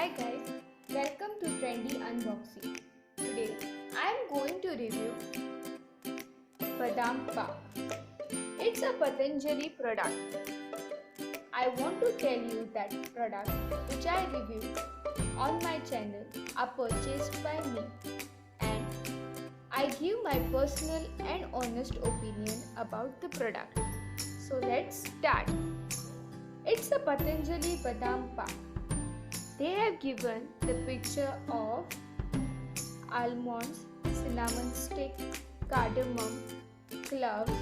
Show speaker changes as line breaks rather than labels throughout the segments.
Hi guys, welcome to Trendy Unboxing. Today I am going to review Badam Pak. It's a Patanjali product. I want to tell you that product which I reviewed on my channel are purchased by me, and I give my personal and honest opinion about the product. So let's start. It's a Patanjali Badam Pak. They have given the picture of almonds, cinnamon stick, cardamom, cloves,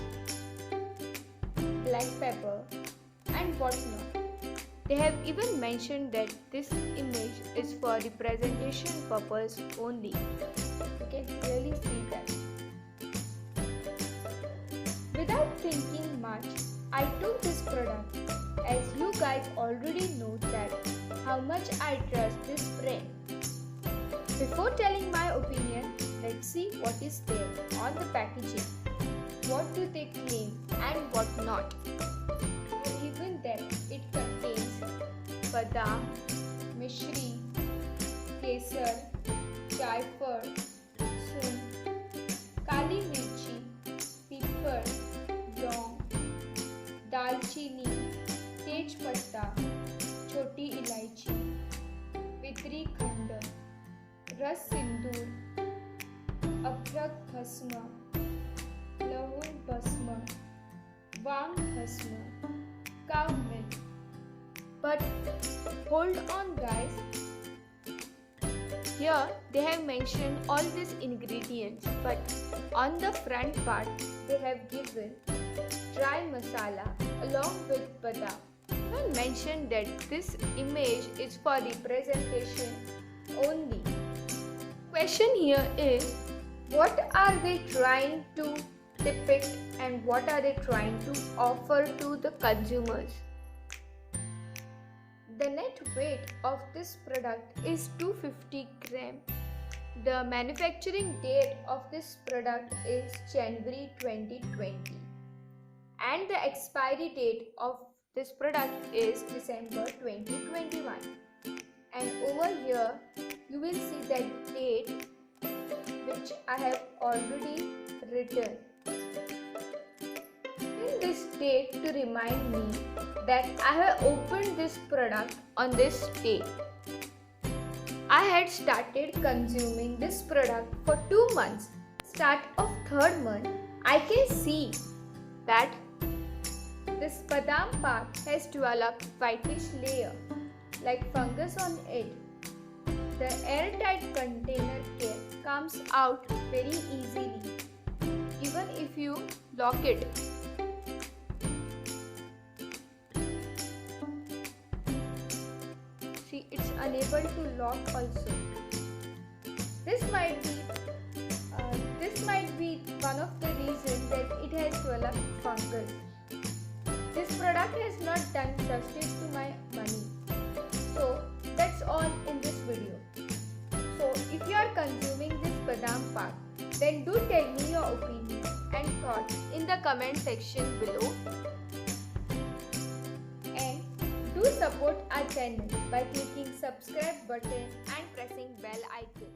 black pepper and whatnot. They have even mentioned that this image is for representation purpose only. You can clearly see that. Without thinking much, I took this product as you guys already know that how much I trust this brand. Before telling my opinion, let's see what is there on the packaging. What do they claim and what not? Given that it contains badam, mishri, kesar, jaifar, soon, kali mirchi, pepper, long, dalchini, tej patta, छोटी इलायची, पितरी खंड, रस सिंदूर, अभ्रक भस्म, लवण भस्म, वांग भस्म, cow milk. But hold on guys. Here they have mentioned all these ingredients, but on the front part they have given dry masala along with badam. Even mentioned that this image is for representation only. Question here is, what are they trying to depict and what are they trying to offer to the consumers? The net weight of this product is 250 gram. The manufacturing date of this product is January 2020 and the expiry date of this product is December 2021, and over here you will see that date which I have already written. In this date to remind me that I have opened this product on this day. I had started consuming this product for 2 months. Start of 3rd month, I can see that this Badam Pak has developed whitish layer like fungus on it. The airtight container care comes out very easily even if you lock it. See, it's unable to lock also. This might be one of the reasons that it has developed fungus. This product has not done justice to my money. So that's all in this video. So if you are consuming this Badam Pak, then do tell me your opinion and thoughts in the comment section below. And do support our channel by clicking subscribe button and pressing bell icon.